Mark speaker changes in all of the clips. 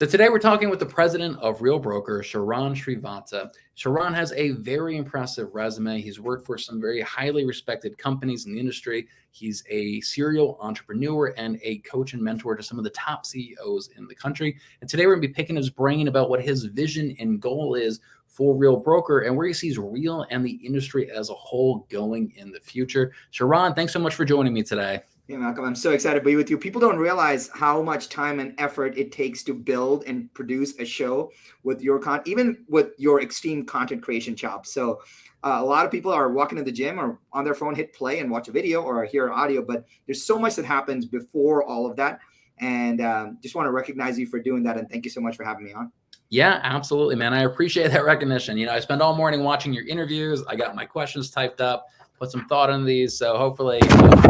Speaker 1: So today we're talking with the president of Real Broker, Sharran Srivatsaa. Sharran has a very impressive resume. He's worked for some very highly respected companies in the industry. He's a serial entrepreneur and a coach and mentor to some of the top CEOs in the country. And today we're going to be picking his brain about what his vision and goal is for Real Broker and where he sees Real and the industry as a whole going in the future. Sharran, thanks so much for joining me today.
Speaker 2: Hey, Malcolm, I'm so excited to be with you. People don't realize how much time and effort it takes to build and produce a show with your even with your extreme content creation chops. So a lot of people are walking to the gym or on their phone, hit play and watch a video or hear audio, but there's so much that happens before all of that. And just want to recognize you for doing that. And thank you so much for having me on.
Speaker 1: Yeah, absolutely, man. I appreciate that recognition. I spend all morning watching your interviews. I got my questions typed up, put some thought into these. So hopefully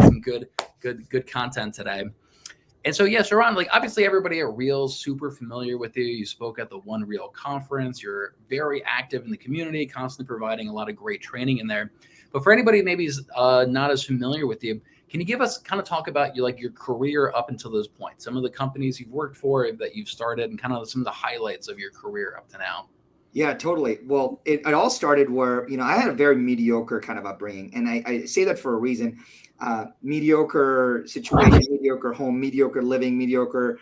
Speaker 1: some good content today. And so, yeah, Sharran, obviously everybody at Real's super familiar with you. You spoke at the One Real conference. You're very active in the community, constantly providing a lot of great training in there. But for anybody maybe is not as familiar with you, can you give us kind of talk about your career up until this point, some of the companies you've worked for that you've started, and kind of some of the highlights of your career up to now?
Speaker 2: Yeah, totally. Well, it all started where, I had a very mediocre kind of upbringing. And I say that for a reason. Mediocre situation, mediocre home, mediocre living, mediocre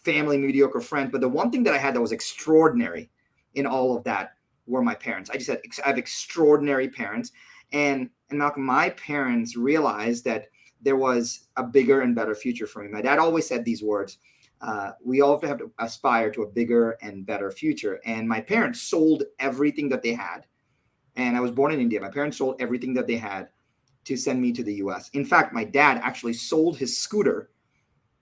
Speaker 2: family, mediocre friends. But the one thing that I had that was extraordinary in all of that were my parents. I have extraordinary parents. And Malcolm, my parents realized that there was a bigger and better future for me. My dad always said these words. We all have to aspire to a bigger and better future. And my parents sold everything that they had. And I was born in India. My parents sold everything that they had to send me to the US. In fact, my dad actually sold his scooter,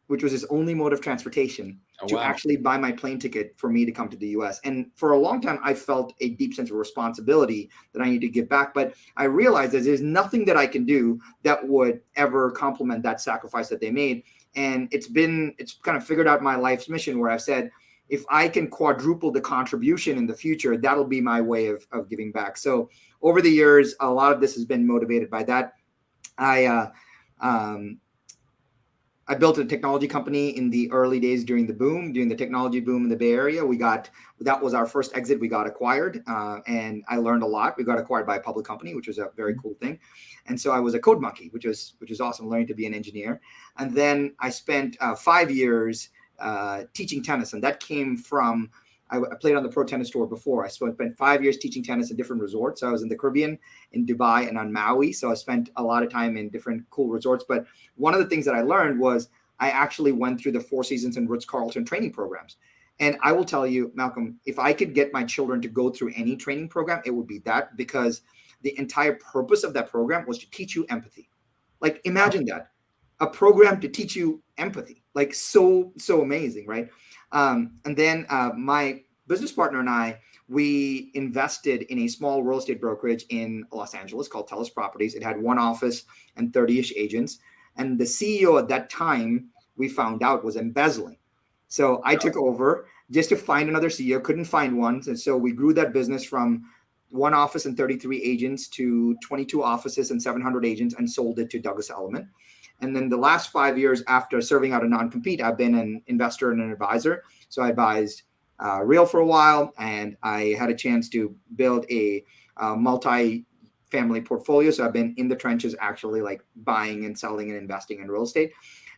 Speaker 2: which was his only mode of transportation, to actually buy my plane ticket for me to come to the US. And for a long time, I felt a deep sense of responsibility that I need to give back. But I realized that there's nothing that I can do that would ever complement that sacrifice that they made. And it's kind of figured out my life's mission where I've said, if I can quadruple the contribution in the future, that'll be my way of giving back. So over the years, a lot of this has been motivated by that. I built a technology company in the early days during the technology boom in the Bay Area. That was our first exit. We got acquired, and I learned a lot. We got acquired by a public company, which was a very cool thing. And so I was a code monkey, which was awesome, learning to be an engineer. And then I spent 5 years teaching tennis, and that came from I played on the pro tennis tour before. I spent 5 years teaching tennis at different resorts. So I was in the Caribbean, in Dubai, and on Maui. So I spent a lot of time in different cool resorts. But one of the things that I learned was I actually went through the Four Seasons and Ritz-Carlton training programs. And I will tell you, Malcolm, if I could get my children to go through any training program, it would be that, because the entire purpose of that program was to teach you empathy. Like, imagine that. A program to teach you empathy. Like, so amazing, right? And then my business partner and I, we invested in a small real estate brokerage in Los Angeles called Telus Properties. It had one office and 30-ish agents. And the CEO at that time, we found out, was embezzling. So I took over just to find another CEO, couldn't find one. And so we grew that business from one office and 33 agents to 22 offices and 700 agents, and sold it to Douglas Elliman. And then the last 5 years after serving out a non-compete, I've been an investor and an advisor. So I advised Real for a while, and I had a chance to build a multi-family portfolio. So I've been in the trenches, actually, like buying and selling and investing in real estate.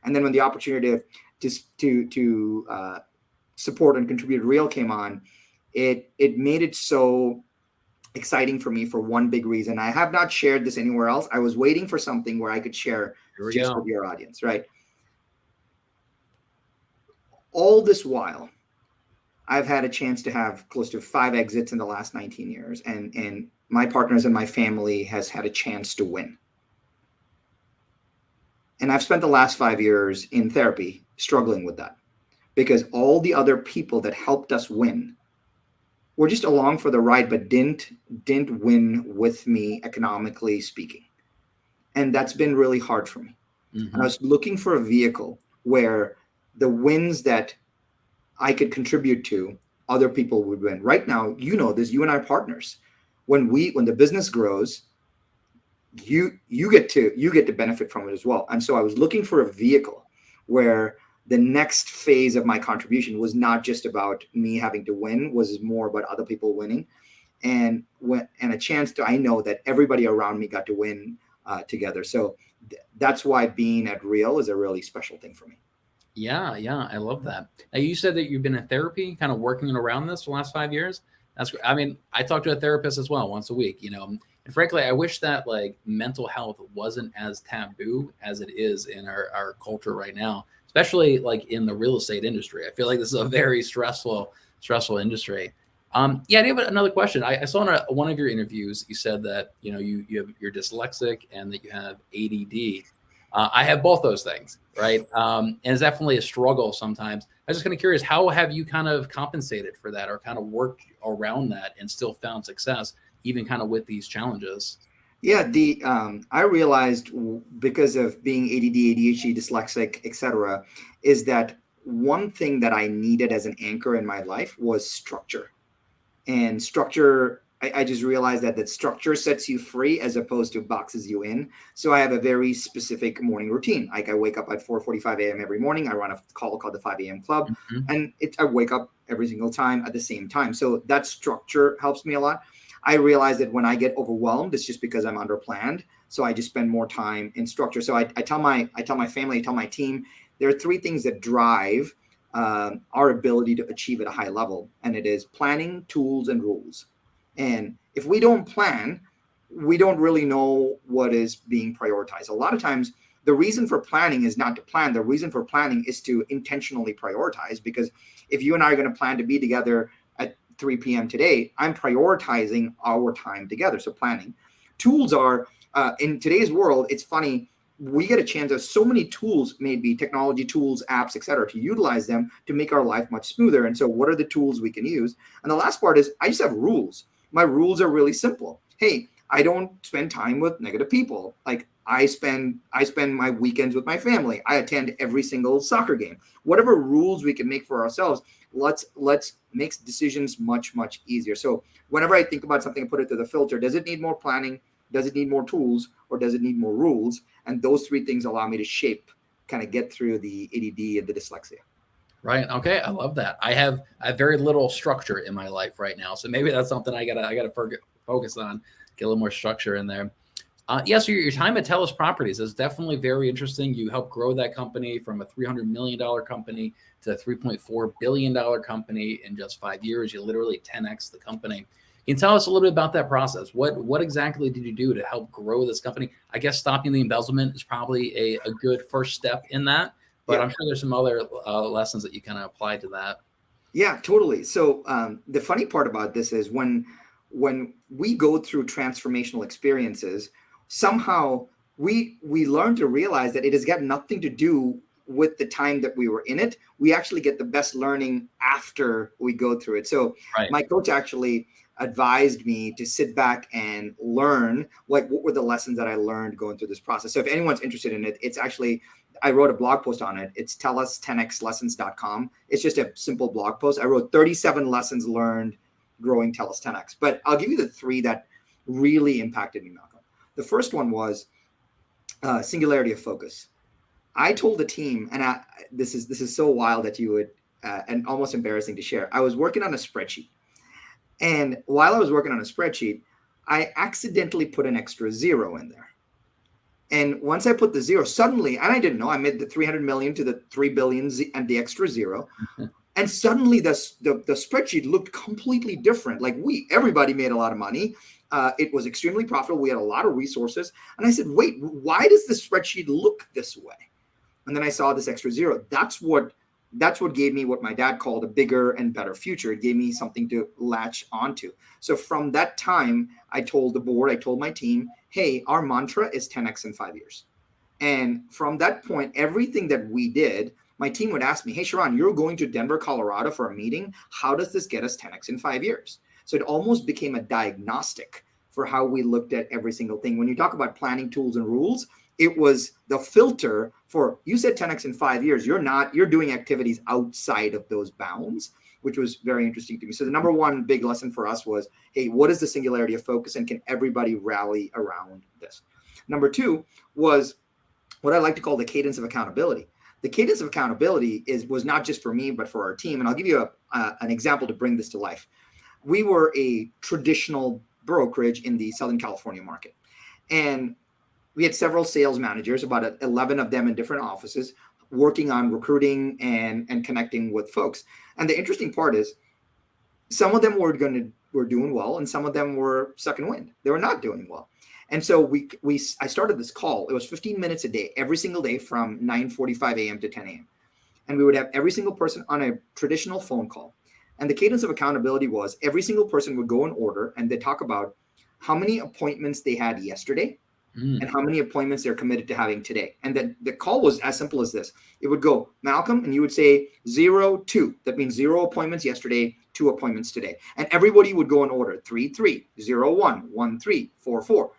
Speaker 2: And then when the opportunity to support and contribute to Real came on, it made it so exciting for me for one big reason. I have not shared this anywhere else. I was waiting for something where I could share just with your audience, right? All this while, I've had a chance to have close to 5 exits in the last 19 years. And my partners and my family has had a chance to win. And I've spent the last 5 years in therapy struggling with that, because all the other people that helped us win were just along for the ride, but didn't win with me, economically speaking. And that's been really hard for me. Mm-hmm. And I was looking for a vehicle where the wins that I could contribute to, other people would win. Right now, you know this, you and I are partners. When the business grows, you get to benefit from it as well. And so I was looking for a vehicle where the next phase of my contribution was not just about me having to win, was more about other people winning, and a chance to, I know that everybody around me got to win together. So that's why being at Real is a really special thing for me.
Speaker 1: Yeah, yeah, I love that. Now, you said that you've been in therapy, kind of working around this for the last 5 years. That's great. I mean, I talk to a therapist as well once a week, and frankly, I wish that like mental health wasn't as taboo as it is in our culture right now, especially like in the real estate industry. I feel like this is a very stressful industry. Yeah, I have another question. I saw in one of your interviews, you said that you're dyslexic and that you have ADD. I have both those things, right? And it's definitely a struggle sometimes. I was just kind of curious, how have you kind of compensated for that or kind of worked around that and still found success, even kind of with these challenges?
Speaker 2: Yeah, I realized because of being ADD, ADHD, dyslexic, etc., is that one thing that I needed as an anchor in my life was structure. And structure, I just realized that structure sets you free as opposed to boxes you in. So I have a very specific morning routine. Like I wake up at 4:45 a.m. every morning. I run a call called the 5 a.m. Club,
Speaker 1: Mhm.
Speaker 2: and I wake up every single time at the same time. So that structure helps me a lot. I realize that when I get overwhelmed, it's just because I'm underplanned. So I just spend more time in structure. So I tell my family, I tell my team, there are three things that drive our ability to achieve at a high level, and it is planning, tools, and rules. And if we don't plan, we don't really know what is being prioritized. A lot of times, the reason for planning is not to plan. The reason for planning is to intentionally prioritize. Because if you and I are going to plan to be together at 3 p.m. today, I'm prioritizing our time together. So planning. Tools are, in today's world, it's funny, we get a chance. There's so many tools, maybe technology tools, apps, etc., to utilize them to make our life much smoother. And so what are the tools we can use? And the last part is I just have rules. My rules are really simple. Hey, I don't spend time with negative people. Like I spend my weekends with my family. I attend every single soccer game. Whatever rules we can make for ourselves, let's make decisions much easier. So whenever I think about something, I put it through the filter. Does it need more planning? Does it need more tools, or does it need more rules? And those three things allow me to kind of get through the ADD and the dyslexia.
Speaker 1: Right. Okay. I love that. I have very little structure in my life right now, so maybe that's something I gotta focus on, get a little more structure in there. Yes, your time at Telus Properties is definitely very interesting. You helped grow that company from a $300 million company to a $3.4 billion company in just 5 years. You literally 10x the company. Can you tell us a little bit about that process? What exactly did you do to help grow this company? I guess stopping the embezzlement is probably a good first step in that, but
Speaker 2: Yeah.
Speaker 1: I'm sure there's some other lessons that you kind of applied to that.
Speaker 2: Yeah, totally. So the funny part about this is when we go through transformational experiences, somehow we learn to realize that it has got nothing to do with the time that we were in it. We actually get the best learning after we go through it. So
Speaker 1: Right.
Speaker 2: my coach actually advised me to sit back and learn, like, what were the lessons that I learned going through this process. So if anyone's interested in it, it's actually, I wrote a blog post on it. It's telus10xlessons.com. It's just a simple blog post. I wrote 37 lessons learned growing Telus 10x. But I'll give you the three that really impacted me, Malcolm. The first one was singularity of focus. I told the team, and this is so wild that you would, and almost embarrassing to share. I was working on a spreadsheet, and while I was working on a spreadsheet, I accidentally put an extra zero in there. And once I put the zero, suddenly, and I didn't know, I made the 300 million to the 3 billion and the extra zero. And suddenly the spreadsheet looked completely different. Like everybody made a lot of money. It was extremely profitable. We had a lot of resources. And I said, wait, why does the spreadsheet look this way? And then I saw this extra zero. That's what gave me what my dad called a bigger and better future. It gave me something to latch onto. So from that time, I told the board, I told my team, hey, our mantra is 10x in 5 years. And from that point, everything that we did, my team would ask me, hey, Sharran, you're going to Denver, Colorado for a meeting. How does this get us 10x in 5 years? So it almost became a diagnostic for how we looked at every single thing. When you talk about planning, tools, and rules, it was the filter for, you said 10x in 5 years. You're doing activities outside of those bounds, which was very interesting to me. So the number one big lesson for us was, hey, what is the singularity of focus, and can everybody rally around this? Number two was what I like to call the cadence of accountability. the cadence of accountability was not just for me, but for our team. And I'll give you an example to bring this to life. We were a traditional brokerage in the Southern California market. And we had several sales managers, about 11 of them in different offices, working on recruiting and connecting with folks. And the interesting part is some of them were doing well, and some of them were sucking wind. They were not doing well. And so I started this call. It was 15 minutes a day, every single day from 9:45 a.m. to 10 a.m. And we would have every single person on a traditional phone call. And the cadence of accountability was every single person would go in order, and they talk about how many appointments they had yesterday and how many appointments they're committed to having today. And then the call was as simple as this. It would go, Malcolm, and you would say 0, 2. That means 0 appointments yesterday, 2 appointments today. And everybody would go in order, 3, 3, 0, 1, 1, 3, 4, 4.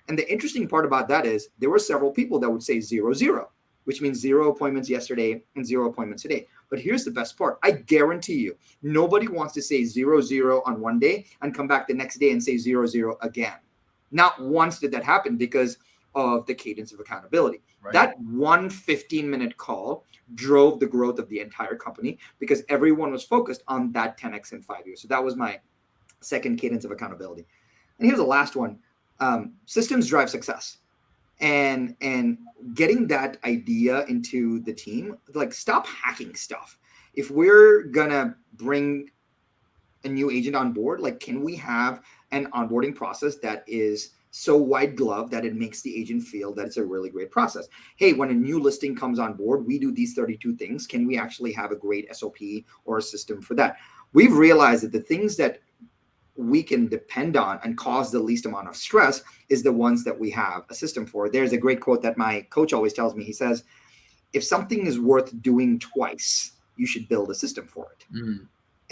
Speaker 2: And the interesting part about that is there were several people that would say 0, 0, which means 0 appointments yesterday and 0 appointments today. But here's the best part. I guarantee you, nobody wants to say 0, 0 on one day and come back the next day and say 0, 0 again. Not once did that happen because of the cadence of accountability. Right. That one 15-minute call drove the growth of the entire company because everyone was focused on that 10x in 5 years. So that was my second cadence of accountability. And here's the last one. Systems drive success. And getting that idea into the team, like stop hacking stuff. If we're gonna bring a new agent on board, like can we have an onboarding process that is so wide glove that it makes the agent feel that it's a really great process? Hey, when a new listing comes on board, we do these 32 things. Can we actually have a great SOP or a system for that? We've realized that the things that we can depend on and cause the least amount of stress is the ones that we have a system for. There's a great quote that my coach always tells me. He says, if something is worth doing twice, you should build a system for it.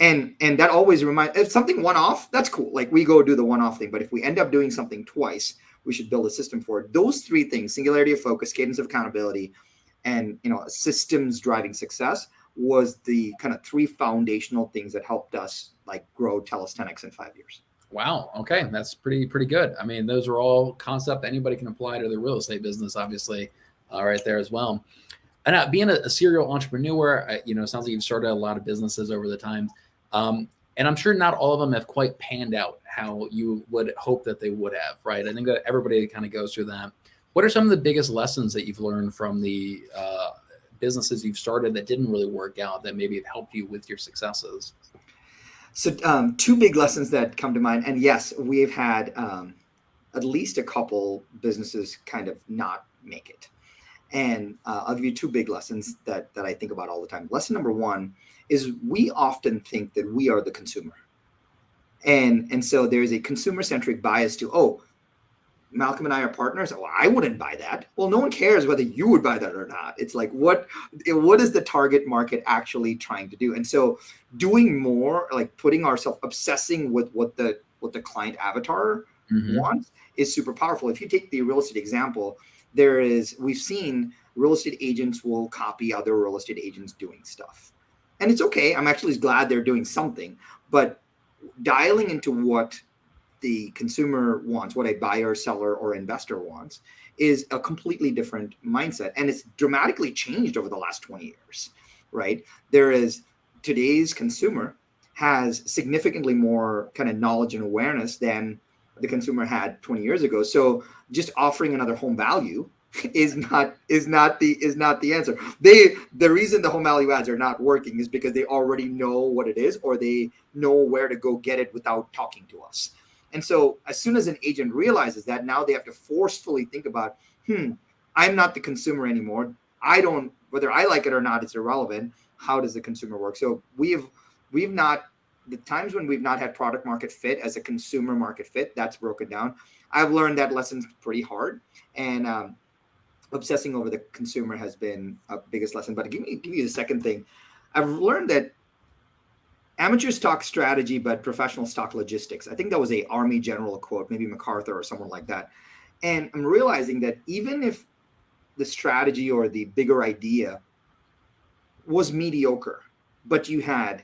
Speaker 2: And that always reminds, if something one-off, that's cool. Like we go do the one-off thing, but if we end up doing something twice, we should build a system for it. Those 3 things, singularity of focus, cadence of accountability, and systems driving success was the kind of 3 foundational things that helped us like grow TELUS 10x in 5 years.
Speaker 1: Wow. Okay. That's pretty good. I mean, those are all concepts anybody can apply to their real estate business, obviously, right there as well. And being a serial entrepreneur, it sounds like you've started a lot of businesses over the time. And I'm sure not all of them have quite panned out how you would hope that they would have, right? I think that everybody kind of goes through that. What are some of the biggest lessons that you've learned from the businesses you've started that didn't really work out that maybe have helped you with your successes?
Speaker 2: So 2 big lessons that come to mind. And yes, we've had at least a couple businesses kind of not make it. And I'll give you 2 big lessons that I think about all the time. Lesson number 1 is we often think that we are the consumer. And so there's a consumer-centric bias to, oh, Malcolm and I are partners. Oh, I wouldn't buy that. Well, no one cares whether you would buy that or not. It's like, what is the target market actually trying to do? And so doing more, like putting ourselves, obsessing with what the client avatar wants is super powerful. If you take the real estate example, we've seen real estate agents will copy other real estate agents doing stuff. And it's okay. I'm actually glad they're doing something, but dialing into what the consumer wants, what a buyer, seller, or investor wants, is a completely different mindset. And it's dramatically changed over the last 20 years, right? Today's consumer has significantly more kind of knowledge and awareness than the consumer had 20 years ago. So just offering another home value is not the answer. The reason the home value ads are not working is because they already know what it is, or they know where to go get it without talking to us. And so as soon as an agent realizes that, now they have to forcefully think about, I'm not the consumer anymore. Whether I like it or not, it's irrelevant. How does the consumer work? So the times when we've not had product market fit as a consumer market fit, that's broken down. I've learned that lesson's pretty hard, and obsessing over the consumer has been a biggest lesson. But give you the second thing. I've learned that amateurs talk strategy, but professionals talk logistics. I think that was a Army general quote, maybe MacArthur or someone like that. And I'm realizing that even if the strategy or the bigger idea was mediocre, but you had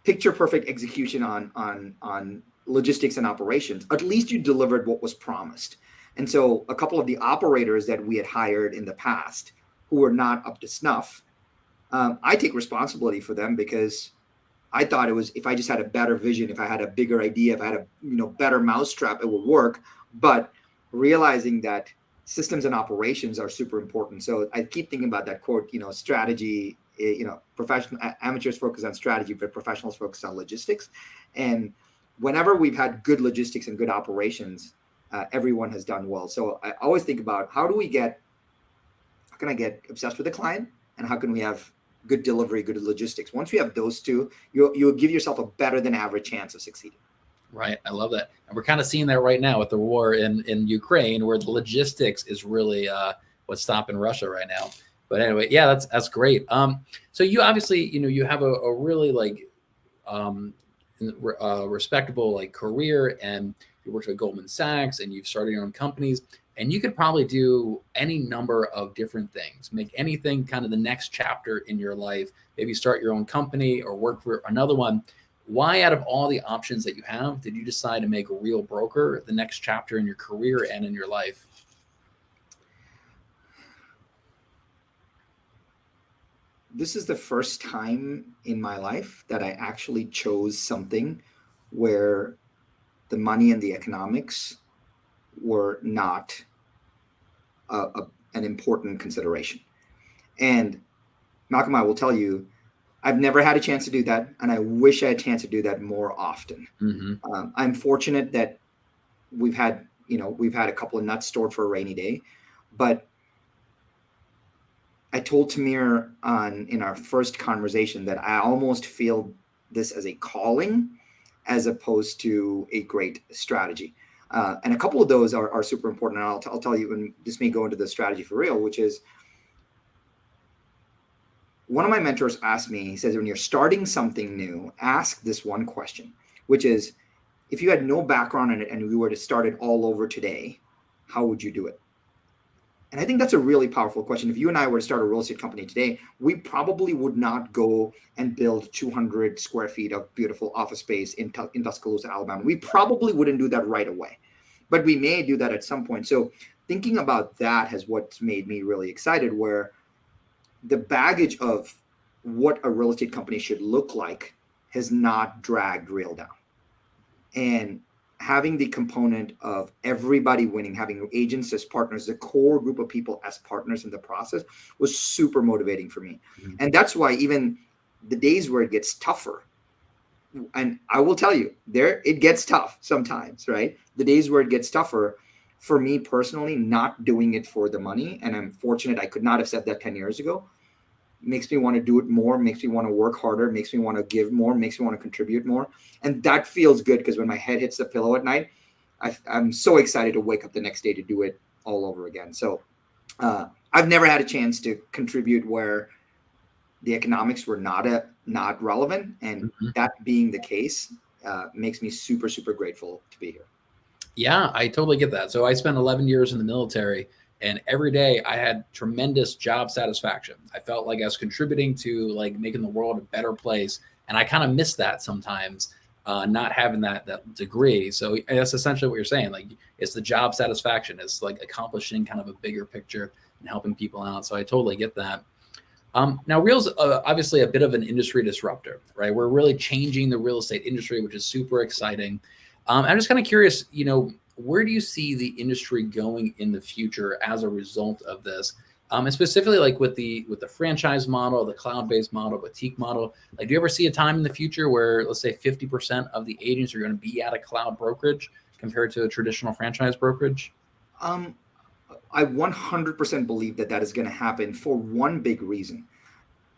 Speaker 2: picture perfect execution on logistics and operations, at least you delivered what was promised. And so a couple of the operators that we had hired in the past who were not up to snuff, I take responsibility for them because I thought it was, if I just had a better vision, if I had a bigger idea, if I had a better mousetrap, it would work. But realizing that systems and operations are super important. So I keep thinking about that quote, strategy, professional amateurs focus on strategy, but professionals focus on logistics. And whenever we've had good logistics and good operations, everyone has done well. So I always think about how can I get obsessed with the client, and how can we have good delivery, good logistics? Once we have those two, you'll give yourself a better than average chance of succeeding.
Speaker 1: Right. I love that. And we're kind of seeing that right now with the war in Ukraine, where the logistics is really what's stopping Russia right now. But anyway, yeah, that's great. So you obviously, you have a really respectable career, and you worked at Goldman Sachs, and you've started your own companies, and you could probably do any number of different things, make anything kind of the next chapter in your life, maybe start your own company or work for another one. Why, out of all the options that you have, did you decide to make a Real Broker the next chapter in your career and in your life?
Speaker 2: This is the first time in my life that I actually chose something where the money and the economics were not an important consideration. And Malcolm, I will tell you, I've never had a chance to do that, and I wish I had a chance to do that more often.
Speaker 1: Mm-hmm.
Speaker 2: I'm fortunate that we've had a couple of nuts stored for a rainy day, but I told Tamir in our first conversation that I almost feel this as a calling as opposed to a great strategy. And a couple of those are super important. And I'll tell you, and this may go into the strategy for real, which is, one of my mentors asked me, he says, when you're starting something new, ask this one question, which is, if you had no background in it and we were to start it all over today, how would you do it? And I think that's a really powerful question. If you and I were to start a real estate company today, we probably would not go and build 200 square feet of beautiful office space in Tuscaloosa, Alabama. We probably wouldn't do that right away, but we may do that at some point. So thinking about that has what's made me really excited, where the baggage of what a real estate company should look like has not dragged Real down. And having the component of everybody winning, having agents as partners, the core group of people as partners in the process, was super motivating for me. Mm-hmm. And that's why even the days where it gets tougher, and I will tell you, it gets tough sometimes, right? The days where it gets tougher, for me personally, not doing it for the money, and I'm fortunate I could not have said that 10 years ago, makes me want to do it more, makes me want to work harder, makes me want to give more, makes me want to contribute more. And that feels good, because when my head hits the pillow at night, I'm so excited to wake up the next day to do it all over again. So I've never had a chance to contribute where the economics were not relevant. And mm-hmm. that being the case makes me super, super grateful to be here.
Speaker 1: Yeah, I totally get that. So I spent 11 years in the military, and every day I had tremendous job satisfaction. I felt like I was contributing to making the world a better place. And I kind of miss that sometimes, not having that degree. So that's essentially what you're saying. It's the job satisfaction. It's accomplishing kind of a bigger picture and helping people out. So I totally get that. Now, Real's obviously a bit of an industry disruptor, right? We're really changing the real estate industry, which is super exciting. I'm just kind of curious, where do you see the industry going in the future as a result of this? And specifically with the franchise model, the cloud-based model, boutique model, do you ever see a time in the future where, let's say, 50% of the agents are going to be at a cloud brokerage compared to a traditional franchise brokerage?
Speaker 2: I 100% believe that is going to happen for one big reason.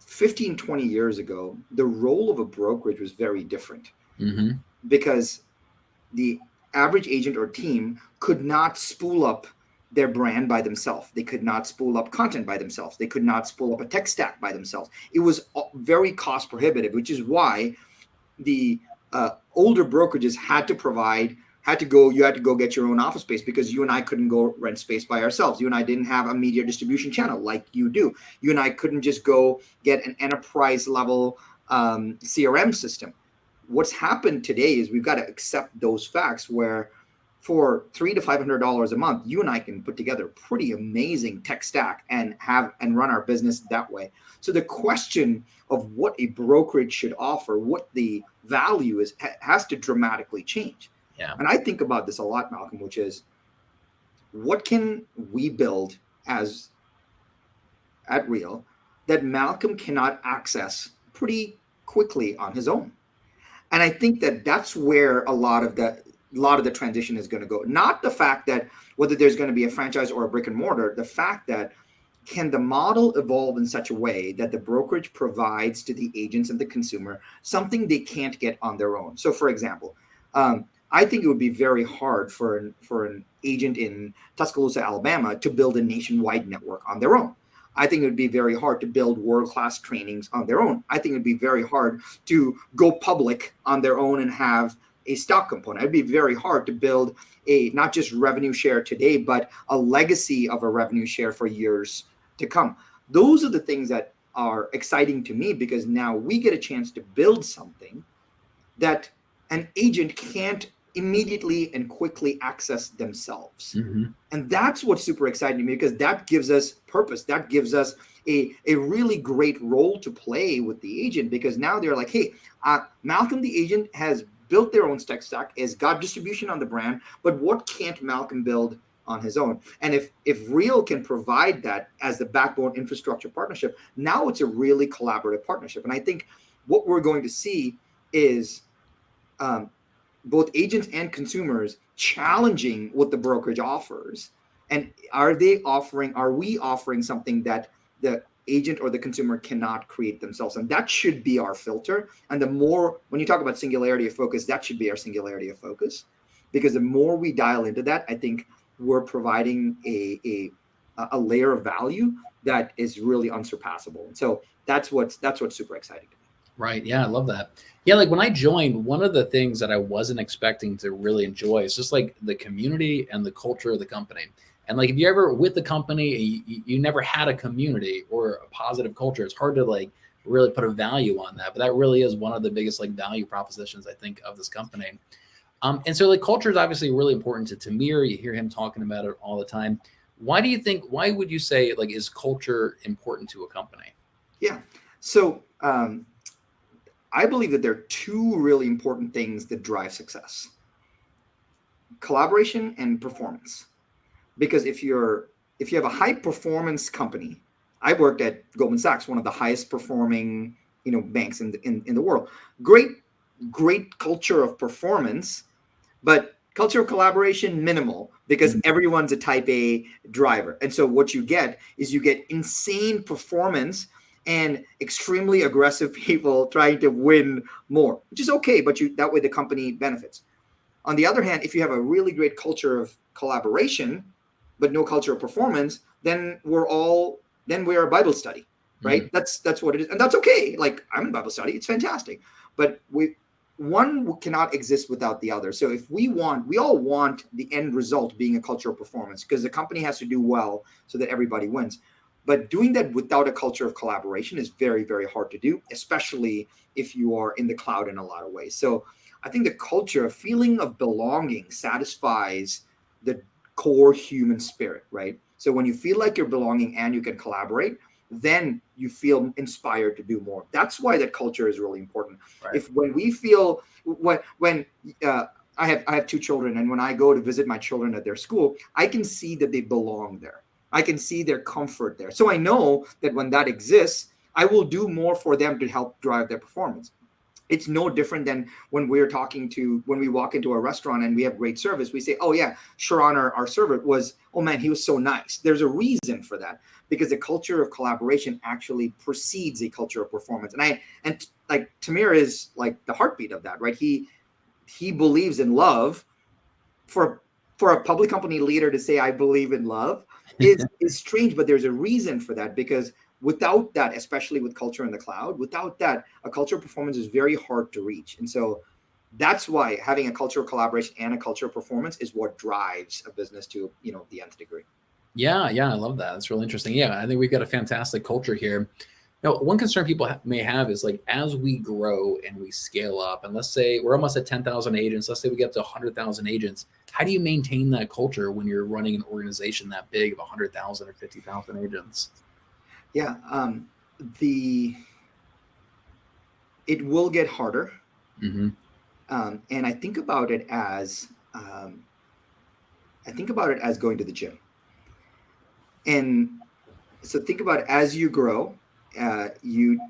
Speaker 2: 15, 20 years ago, the role of a brokerage was very different, mm-hmm. because the average agent or team could not spool up their brand by themselves. They could not spool up content by themselves. They could not spool up a tech stack by themselves. It was very cost prohibitive, which is why the older brokerages had to go get your own office space, because you and I couldn't go rent space by ourselves. You and I didn't have a media distribution channel like you do. You and I couldn't just go get an enterprise level CRM system. What's happened today is we've got to accept those facts, where for $300 to $500 a month, you and I can put together a pretty amazing tech stack and run our business that way. So the question of what a brokerage should offer, what the value is, has to dramatically change.
Speaker 1: Yeah.
Speaker 2: And I think about this a lot, Malcolm, which is, what can we build at Real that Malcolm cannot access pretty quickly on his own? And I think that that's where a lot of the transition is going to go. Not the fact that whether there's going to be a franchise or a brick and mortar, the fact that can the model evolve in such a way that the brokerage provides to the agents and the consumer something they can't get on their own. So for example, I think it would be very hard for an agent in Tuscaloosa, Alabama to build a nationwide network on their own. I think it would be very hard to build world-class trainings on their own. I think it would be very hard to go public on their own and have a stock component. It'd be very hard to build a not just revenue share today, but a legacy of a revenue share for years to come. Those are the things that are exciting to me, because now we get a chance to build something that an agent can't immediately and quickly access themselves. Mm-hmm. And that's what's super exciting to me, because that gives us purpose. That gives us a really great role to play with the agent, because now they're like, hey, Malcolm, the agent, has built their own tech stack, has got distribution on the brand, but what can't Malcolm build on his own? And if Real can provide that as the backbone infrastructure partnership, now it's a really collaborative partnership. And I think what we're going to see is both agents and consumers challenging what the brokerage offers. And are we offering something that the agent or the consumer cannot create themselves? And that should be our filter. And the more, when you talk about singularity of focus, that should be our singularity of focus, because the more we dial into that, I think we're providing a layer of value that is really unsurpassable. And so that's what's super exciting to me.
Speaker 1: Right. Yeah, I love that. Yeah, like when I joined, one of the things that I wasn't expecting to really enjoy is just like the community and the culture of the company. And like if you're ever with the company and you never had a community or a positive culture, it's hard to like really put a value on that. But that really is one of the biggest like value propositions, I think, of this company. And so like culture is obviously really important to Tamir. You hear him talking about it all the time. Why would you say, like, is culture important to a company?
Speaker 2: Yeah. So I believe that there are two really important things that drive success: collaboration and performance. Because if you have a high performance company, I worked at Goldman Sachs, one of the highest performing banks in the world. Great culture of performance, but culture of collaboration minimal, because everyone's a type A driver. And so what you get is insane performance and extremely aggressive people trying to win more, which is okay, but that way the company benefits. On the other hand, if you have a really great culture of collaboration, but no culture of performance, then we're a Bible study, right? Mm-hmm. That's what it is. And that's okay. Like, I'm in Bible study, it's fantastic. But one cannot exist without the other. So if we all want the end result being a culture of performance, because the company has to do well so that everybody wins. But doing that without a culture of collaboration is very, very hard to do, especially if you are in the cloud in a lot of ways. So I think the culture, a feeling of belonging, satisfies the core human spirit, right? So when you feel like you're belonging and you can collaborate, then you feel inspired to do more. That's why that culture is really important. Right. I have two children, and when I go to visit my children at their school, I can see that they belong there. I can see their comfort there. So I know that when that exists, I will do more for them to help drive their performance. It's no different than when we walk into a restaurant and we have great service, we say, oh yeah, Sharran, our server he was so nice. There's a reason for that, because the culture of collaboration actually precedes a culture of performance. And like Tamir is like the heartbeat of that, right? He believes in love. For a public company leader to say, I believe in love is strange, but there's a reason for that, because without that, especially with culture in the cloud, without that, a culture of performance is very hard to reach. And so that's why having a culture of collaboration and a culture of performance is what drives a business to, the nth degree.
Speaker 1: Yeah, I love that. That's really interesting. Yeah, I think we've got a fantastic culture here. Now, one concern people may have is like as we grow and we scale up, and let's say we're almost at 10,000 agents, let's say we get up to 100,000 agents. How do you maintain that culture when you're running an organization that big of 100,000 or 50,000 agents?
Speaker 2: Yeah, the it will get harder,
Speaker 1: Mm-hmm.
Speaker 2: and I think about it as going to the gym. And so think about it, as you grow, you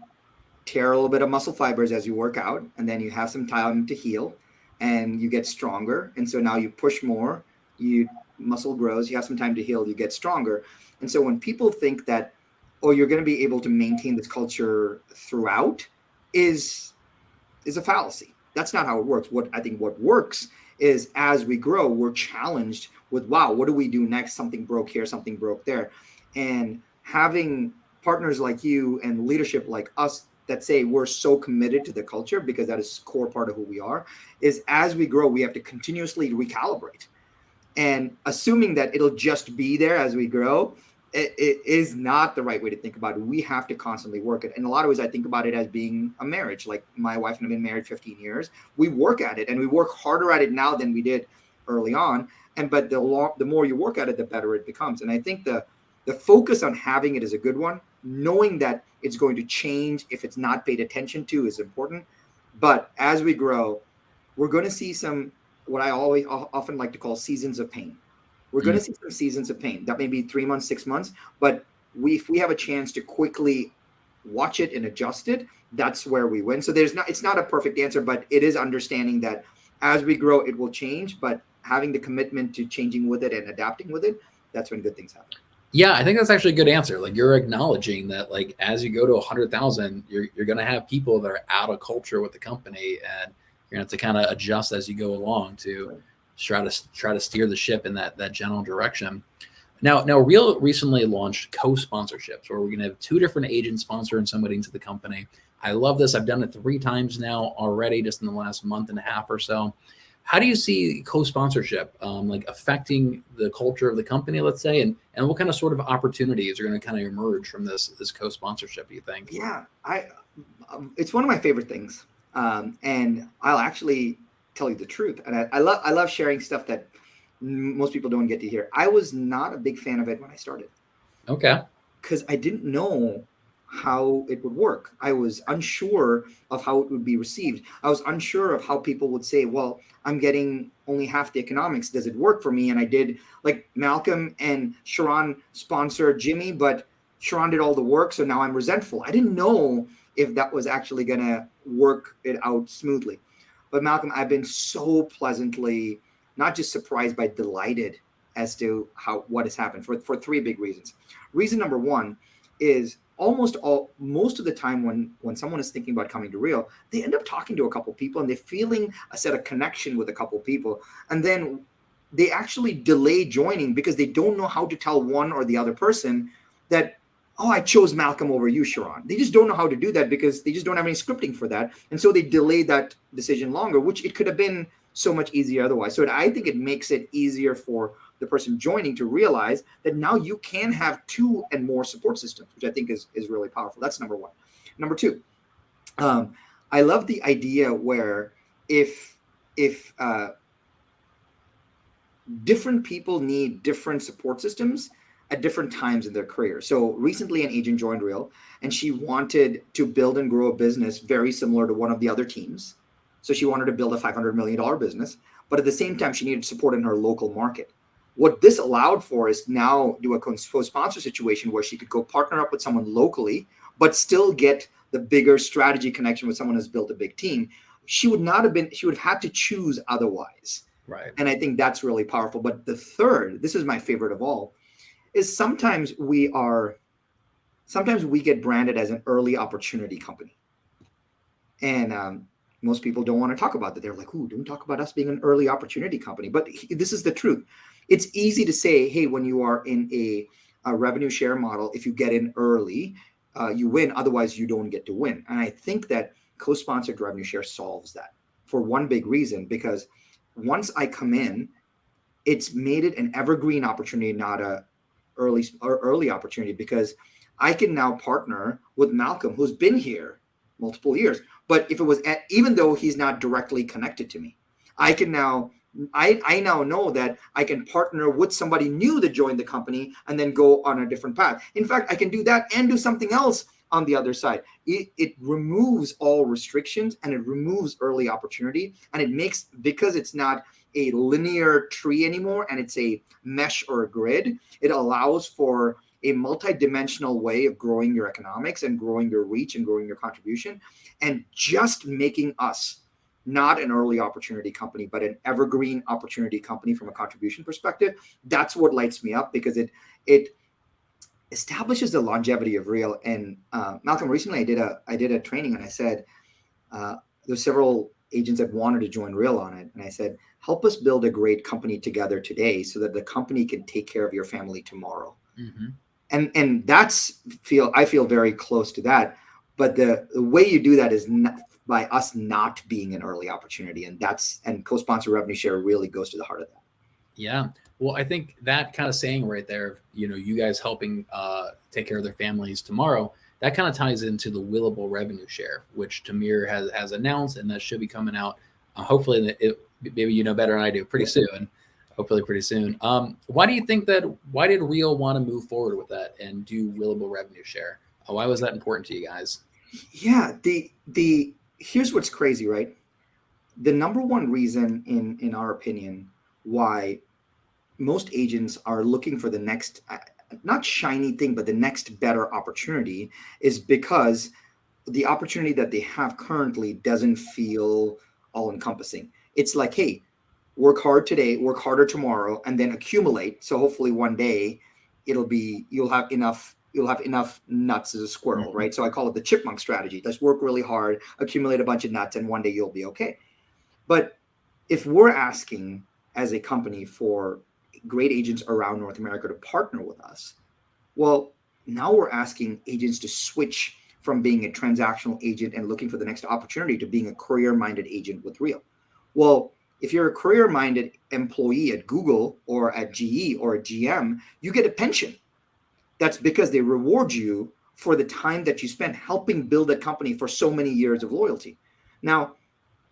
Speaker 2: tear a little bit of muscle fibers as you work out, and then you have some time to heal, and you get stronger. And so now you push more, you muscle grows, you have some time to heal, you get stronger. And so when people think that, oh, you're going to be able to maintain this culture throughout, is a fallacy. That's not how it works. What works is as we grow, we're challenged with, wow, what do we do next? Something broke here, something broke there. And having partners like you and leadership like us that say we're so committed to the culture, because that is core part of who we are, is as we grow, we have to continuously recalibrate. And assuming that it'll just be there as we grow, it is not the right way to think about it. We have to constantly work it. In a lot of ways, I think about it as being a marriage. Like my wife and I have been married 15 years. We work at it, and we work harder at it now than we did early on. But the more you work at it, the better it becomes. And I think the focus on having it is a good one. Knowing that it's going to change if it's not paid attention to is important. But as we grow, we're going to see some, what I often like to call seasons of pain. We're going to see some seasons of pain. That may be 3 months, 6 months, but if we have a chance to quickly watch it and adjust it, that's where we win. So it's not a perfect answer, but it is understanding that as we grow, it will change, but having the commitment to changing with it and adapting with it, that's when good things happen.
Speaker 1: Yeah, I think that's actually a good answer. Like you're acknowledging that, like as you go to 100,000, you're going to have people that are out of culture with the company, and you're going to have to kind of adjust as you go along to try to steer the ship in that general direction. Now, Real recently launched co-sponsorships where we're going to have 2 different agents sponsoring somebody into the company. I love this. I've done it 3 times now already, just in the last month and a half or so. How do you see co-sponsorship like affecting the culture of the company, let's say, and what kind of sort of opportunities are going to kind of emerge from this co-sponsorship, do you think?
Speaker 2: Yeah, it's one of my favorite things, and I'll actually tell you the truth. And I love sharing stuff that most people don't get to hear. I was not a big fan of it when I started.
Speaker 1: Okay.
Speaker 2: Because I didn't know how it would work. I was unsure of how it would be received. I was unsure of how people would say, well, I'm getting only half the economics. Does it work for me? And I did, like Malcolm and Sharran sponsored Jimmy, but Sharran did all the work. So now I'm resentful. I didn't know if that was actually going to work it out smoothly. But Malcolm, I've been so pleasantly, not just surprised, but delighted as to what has happened for 3 big reasons. Reason number 1 is most of the time when someone is thinking about coming to Real, they end up talking to a couple people and they're feeling a set of connection with a couple people. And then they actually delay joining because they don't know how to tell one or the other person that, oh, I chose Malcolm over you, Sharran. They just don't know how to do that because they just don't have any scripting for that. And so they delay that decision longer, which it could have been so much easier otherwise. So I think it makes it easier for the person joining to realize that now you can have 2 and more support systems, which I think is really powerful. That's number 1. Number 2, I love the idea where if different people need different support systems at different times in their career. So recently an agent joined Real and she wanted to build and grow a business very similar to one of the other teams. So she wanted to build a $500 million business, but at the same time, she needed support in her local market. What this allowed for is now do a co-sponsor situation where she could go partner up with someone locally, but still get the bigger strategy connection with someone who's built a big team. She would have had to choose otherwise.
Speaker 1: Right.
Speaker 2: And I think that's really powerful. But the third, this is my favorite of all, is sometimes we get branded as an early opportunity company. And most people don't want to talk about that. They're like, ooh, don't talk about us being an early opportunity company. But this is the truth. It's easy to say, hey, when you are in a revenue share model, if you get in early, you win. Otherwise, you don't get to win. And I think that co-sponsored revenue share solves that for one big reason, because once I come in, it's made it an evergreen opportunity, not a early opportunity, because I can now partner with Malcolm, who's been here multiple years. But if it was even though he's not directly connected to me, I can now I now know that I can partner with somebody new that joined the company and then go on a different path. In fact, I can do that and do something else on the other side. It removes all restrictions and it removes early opportunity. And it makes, because it's not a linear tree anymore and it's a mesh or a grid, it allows for a multi-dimensional way of growing your economics and growing your reach and growing your contribution, and just making us not an early opportunity company, but an evergreen opportunity company from a contribution perspective. That's what lights me up, because it establishes the longevity of Real. And Malcolm, recently I did a training, and I said there's several agents that wanted to join Real on it, and I said, help us build a great company together today so that the company can take care of your family tomorrow. Mm-hmm. And I feel very close to that. But the way you do that is not by us not being an early opportunity, and co-sponsor revenue share really goes to the heart of that.
Speaker 1: Yeah. Well, I think that kind of saying right there, you guys helping take care of their families tomorrow, that kind of ties into the willable revenue share, which Tamir has announced, and that should be coming out. Hopefully, maybe better than I do, pretty soon. Hopefully pretty soon. Why did Real want to move forward with that and do willable revenue share? Why was that important to you guys?
Speaker 2: Yeah, here's what's crazy, right? The number one reason in our opinion why most agents are looking for the next, not shiny thing, but the next better opportunity, is because the opportunity that they have currently doesn't feel all encompassing. It's like, hey, work hard today, work harder tomorrow, and then accumulate. So hopefully one day you'll have enough nuts as a squirrel, mm-hmm. right? So I call it the chipmunk strategy. Let's work really hard, accumulate a bunch of nuts, and one day you'll be okay. But if we're asking as a company for great agents around North America to partner with us, well, now we're asking agents to switch from being a transactional agent and looking for the next opportunity to being a career-minded agent with Real. Well, if you're a career-minded employee at Google or at GE or at GM, you get a pension. That's because they reward you for the time that you spent helping build a company for so many years of loyalty. Now,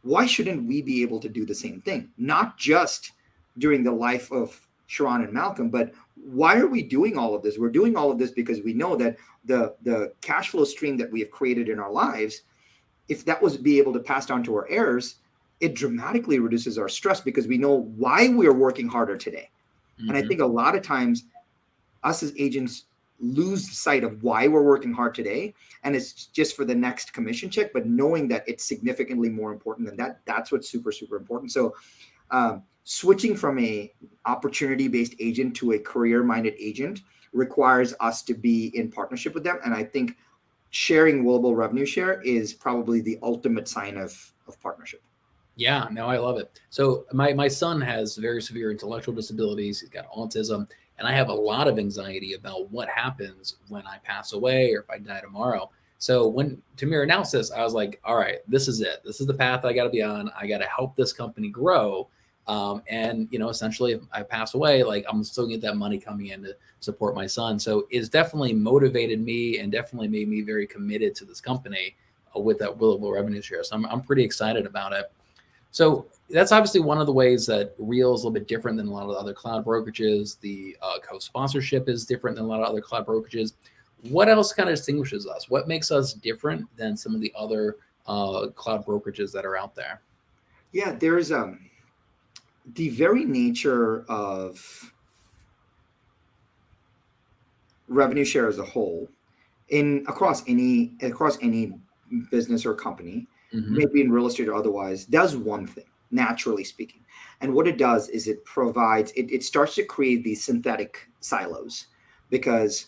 Speaker 2: why shouldn't we be able to do the same thing? Not just during the life of Sharran and Malcolm, but why are we doing all of this? We're doing all of this because we know that the cash flow stream that we have created in our lives, if that was be able to pass on to our heirs, it dramatically reduces our stress because we know why we're working harder today. Mm-hmm. And I think a lot of times us as agents lose sight of why we're working hard today, and it's just for the next commission check, but knowing that it's significantly more important than that, that's what's super, super important. So switching from a opportunity-based agent to a career-minded agent requires us to be in partnership with them. And I think sharing willable revenue share is probably the ultimate sign of partnership.
Speaker 1: Yeah, no, I love it. So my son has very severe intellectual disabilities. He's got autism, and I have a lot of anxiety about what happens when I pass away or if I die tomorrow. So when Tamir announced this, I was like, all right, this is it. This is the path I got to be on. I got to help this company grow. And, essentially if I pass away, like I'm still get that money coming in to support my son. So it's definitely motivated me and definitely made me very committed to this company with that willable revenue share. So I'm pretty excited about it. So that's obviously one of the ways that Real is a little bit different than a lot of the other cloud brokerages. The co-sponsorship is different than a lot of other cloud brokerages. What else kind of distinguishes us? What makes us different than some of the other cloud brokerages that are out there?
Speaker 2: Yeah, there's the very nature of revenue share as a whole across any business or company, mm-hmm. maybe in real estate or otherwise, does one thing, naturally speaking. And what it does is it starts to create these synthetic silos, because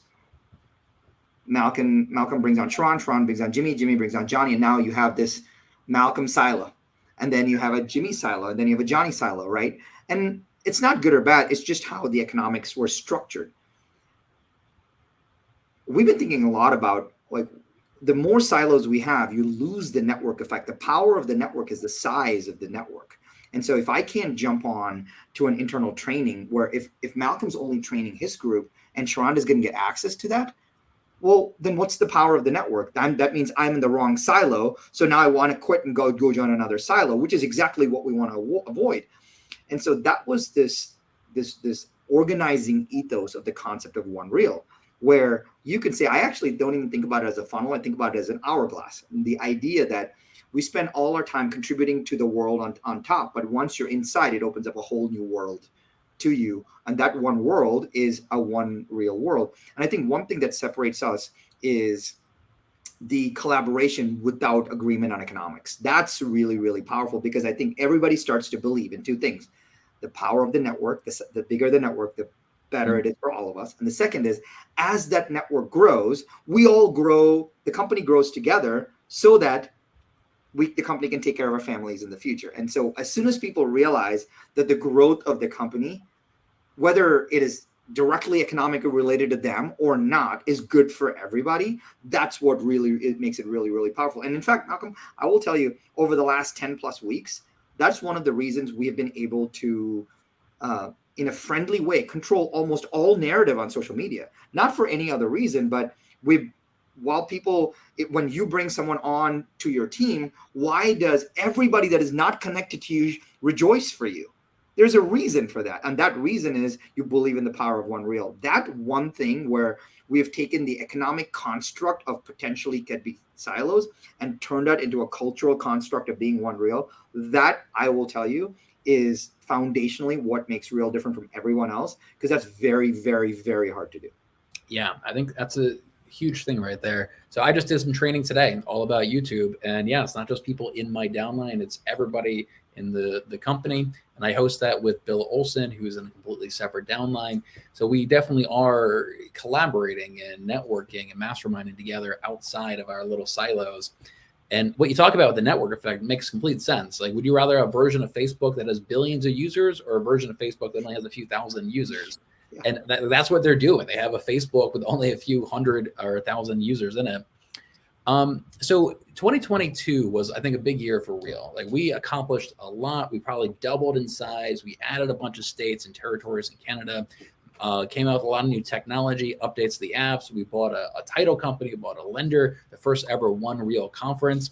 Speaker 2: Malcolm brings on Sharran brings on Jimmy brings on Johnny, and now you have this Malcolm silo, and then you have a Jimmy silo, and then you have a Johnny silo, right? And it's not good or bad, it's just how the economics were structured. We've been thinking a lot about, like, the more silos we have, you lose the network effect. The power of the network is the size of the network. And so if I can't jump on to an internal training where if Malcolm's only training his group and Sharran is going to get access to that, Well, then what's the power of the network? That means I'm in the wrong silo. So now I want to quit and go join another silo, which is exactly what we want to avoid. And so that was this organizing ethos of the concept of One Reel, where you can say, I actually don't even think about it as a funnel. I think about it as an hourglass. And the idea that we spend all our time contributing to the world on top, but once you're inside, it opens up a whole new world to you. And that one world is a one real world. And I think one thing that separates us is the collaboration without agreement on economics. That's really, really powerful, because I think everybody starts to believe in two things: the power of the network. The bigger the network, the better it is for all of us. And the second is, as that network grows, we all grow, the company grows together, so that the company can take care of our families in the future. And so as soon as people realize that the growth of the company, whether it is directly economically related to them or not, is good for everybody, that's what really, it makes it really, really powerful. And in fact, Malcolm, I will tell you, over the last 10 plus weeks, that's one of the reasons we have been able to, in a friendly way, control almost all narrative on social media. Not for any other reason, but when you bring someone on to your team, why does everybody that is not connected to you rejoice for you? There's a reason for that. And that reason is you believe in the power of One Reel. That one thing where we have taken the economic construct of potentially could be silos and turned that into a cultural construct of being One Reel, that, I will tell you, is foundationally what makes Reel different from everyone else, because that's very, very, very hard to do.
Speaker 1: Yeah, I think that's a huge thing right there. So I just did some training today all about YouTube, and yeah, it's not just people in my downline, it's everybody in the company. And I host that with Bill Olson, who's in a completely separate downline. So we definitely are collaborating and networking and masterminding together outside of our little silos. And what you talk about with the network effect makes complete sense. Like, would you rather a version of Facebook that has billions of users, or a version of Facebook that only has a few thousand users? Yeah. And that's what they're doing. They have a Facebook with only a few hundred or 1,000 users in it. So 2022 was, I think, a big year for Reel. Like, we accomplished a lot. We probably doubled in size. We added a bunch of states and territories in Canada. Came out with a lot of new technology, updates to the apps. We bought a title company, we bought a lender, the first ever One Reel conference.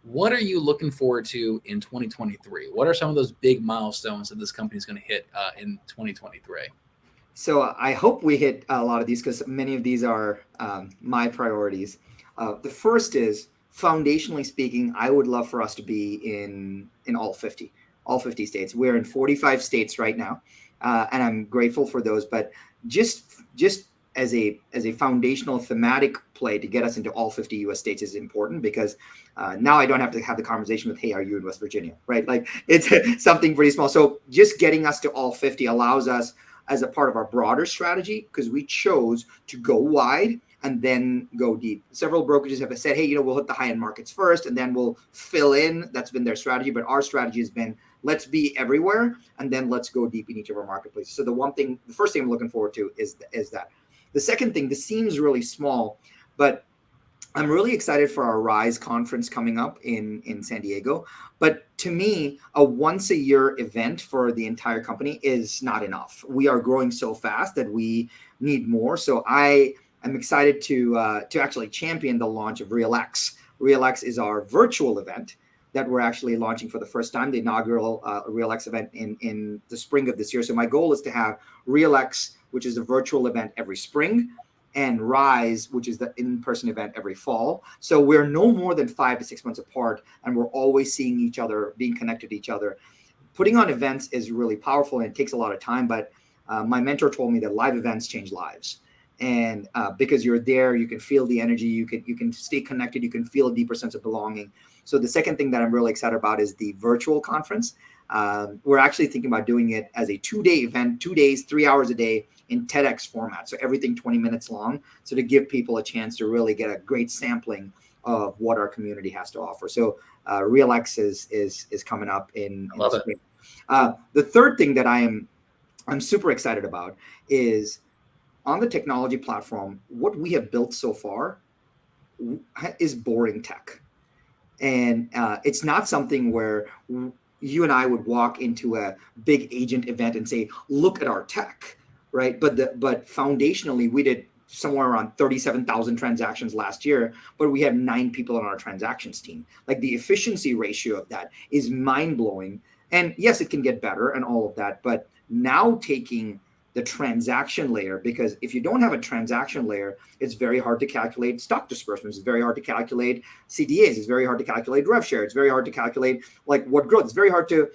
Speaker 1: What are you looking forward to in 2023? What are some of those big milestones that this company is going to hit in 2023?
Speaker 2: So I hope we hit a lot of these, because many of these are my priorities. The first is, foundationally speaking, I would love for us to be in all 50 states. We're in 45 states right now, and I'm grateful for those. But just as a foundational thematic play to get us into all 50 U.S. states is important, because now I don't have to have the conversation with, hey, are you in West Virginia, right? Like, it's something pretty small. So just getting us to all 50 allows us, as a part of our broader strategy, because we chose to go wide and then go deep. Several brokerages have said, hey, we'll hit the high-end markets first and then we'll fill in. That's been their strategy. But our strategy has been, let's be everywhere and then let's go deep in each of our marketplaces. So the first thing I'm looking forward to is that. The second thing, this seems really small, but I'm really excited for our Rise conference coming up in San Diego. But to me, a once a year event for the entire company is not enough. We are growing so fast that we need more. So I am excited to actually champion the launch of ReelX. ReelX is our virtual event that we're actually launching for the first time, the inaugural ReelX event in the spring of this year. So my goal is to have ReelX, which is a virtual event, every spring, and Rise, which is the in-person event, every fall. So we're no more than 5 to 6 months apart, and we're always seeing each other, being connected to each other. Putting on events is really powerful, and it takes a lot of time, but my mentor told me that live events change lives. And because you're there, you can feel the energy, you can stay connected, you can feel a deeper sense of belonging. So the second thing that I'm really excited about is the virtual conference. We're actually thinking about doing it as a 2-day event, 2 days, 3 hours a day, in TEDx format. So everything 20 minutes long. So to give people a chance to really get a great sampling of what our community has to offer. So ReelX is coming up in the spring. The third thing that I'm super excited about is, on the technology platform, what we have built so far is boring tech. And it's not something where you and I would walk into a big agent event and say, look at our tech. Right. But foundationally, we did somewhere around 37,000 transactions last year, but we have 9 people on our transactions team. Like the efficiency ratio of that is mind blowing. And yes, it can get better and all of that, but now taking the transaction layer, because if you don't have a transaction layer, it's very hard to calculate stock disbursements. It's very hard to calculate CDAs. It's very hard to calculate rev share. It's very hard to calculate like what growth. It's very hard to,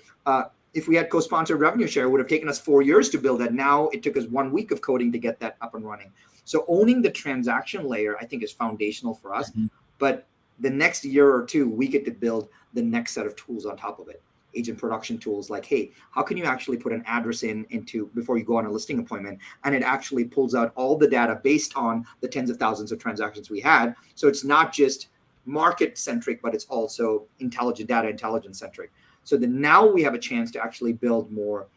Speaker 2: if we had co-sponsored revenue share, it would have taken us 4 years to build that. Now it took us 1 week of coding to get that up and running. So owning the transaction layer, I think, is foundational for us. Mm-hmm. But the next year or two, we get to build the next set of tools on top of it. Agent production tools like, hey, how can you actually put an address into before you go on a listing appointment? And it actually pulls out all the data based on the tens of thousands of transactions we had. So it's not just market centric, but it's also intelligent data, intelligence centric. So that now we have a chance to actually build more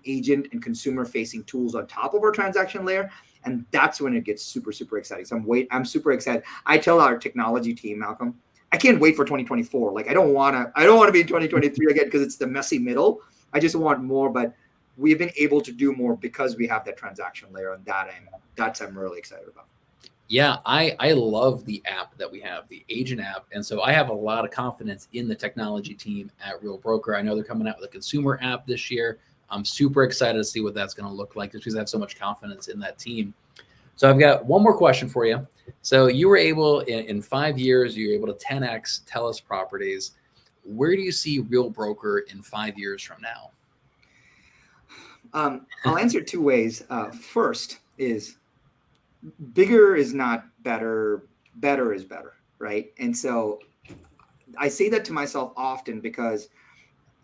Speaker 2: agent and consumer facing tools on top of our transaction layer. And that's when it gets super, super exciting. So I'm super excited. I tell our technology team, Malcolm, I can't wait for 2024. Like I don't want to be in 2023 again because it's the messy middle. I just want more, but we've been able to do more because we have that transaction layer and that, and that's I'm really excited about.
Speaker 1: Yeah, I love the app that we have, the agent app. And so I have a lot of confidence in the technology team at Real Broker. I know they're coming out with a consumer app this year. I'm super excited to see what that's going to look like just because I have so much confidence in that team. So I've got one more question for you. So you were able, in 5 years, you were able to 10X TELUS properties. Where do you see Real Broker in 5 years from now?
Speaker 2: I'll answer 2 ways. First is bigger is not better. Better is better, right? And so I say that to myself often because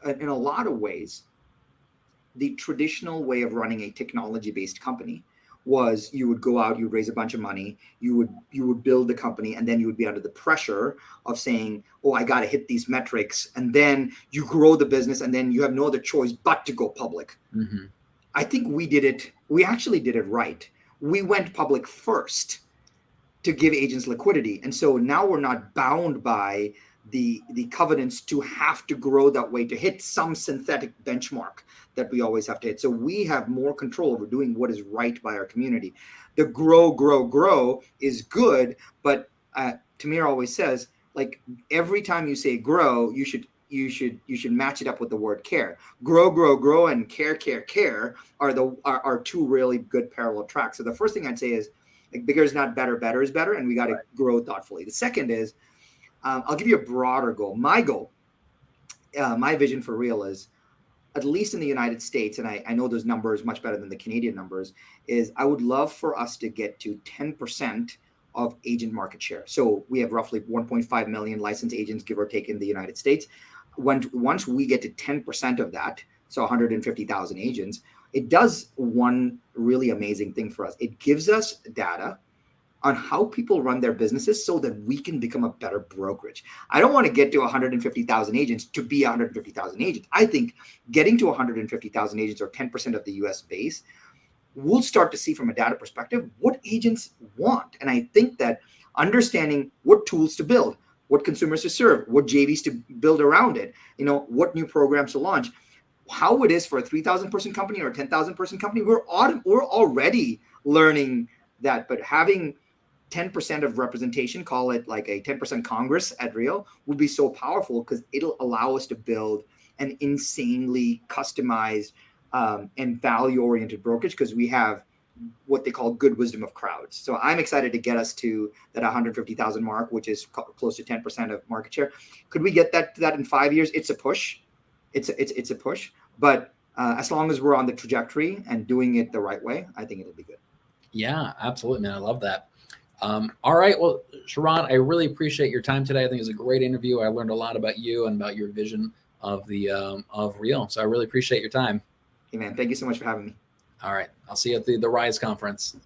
Speaker 2: in a lot of ways, the traditional way of running a technology-based company was you would go out, you would raise a bunch of money, you would build the company, and then you would be under the pressure of saying, oh, I got to hit these metrics. And then you grow the business and then you have no other choice but to go public. Mm-hmm. I think we actually did it right. We went public first to give agents liquidity. And so now we're not bound by the covenants to have to grow that way to hit some synthetic benchmark that we always have to hit. So we have more control over doing what is right by our community. The grow is good, but Tamir always says, like every time you say grow, you should match it up with the word care. Grow, and care are 2 really good parallel tracks. So the first thing I'd say is like bigger is not better, better is better, and we got to grow thoughtfully. The second is, I'll give you a broader goal. My goal, my vision for Real is, at least in the United States, and I know those numbers much better than the Canadian numbers, is I would love for us to get to 10% of agent market share. So we have roughly 1.5 million licensed agents, give or take, in the United States. Once we get to 10% of that, so 150,000 agents, it does one really amazing thing for us. It gives us data on how people run their businesses so that we can become a better brokerage. I don't want to get to 150,000 agents to be 150,000 agents. I think getting to 150,000 agents, or 10% of the US base, we'll start to see from a data perspective what agents want. And I think that understanding what tools to build, what consumers to serve, what JVs to build around it, what new programs to launch, how it is for a 3,000 person company or a 10,000 person company, we're already learning that. But having 10% of representation, call it like a 10% Congress at Real, would be so powerful because it'll allow us to build an insanely customized and value-oriented brokerage, because we have what they call good wisdom of crowds. So I'm excited to get us to that 150,000 mark, which is close to 10% of market share. Could we get that in 5 years? It's a push. It's a push. But as long as we're on the trajectory and doing it the right way, I think it'll be good. Yeah, absolutely, man. I love that.
Speaker 1: All right. Well, Sharran, I really appreciate your time today. I think it was a great interview. I learned a lot about you and about your vision of of Real. So I really appreciate your time.
Speaker 2: Hey, man. Thank you so much for having me.
Speaker 1: All right. I'll see you at the Rise conference.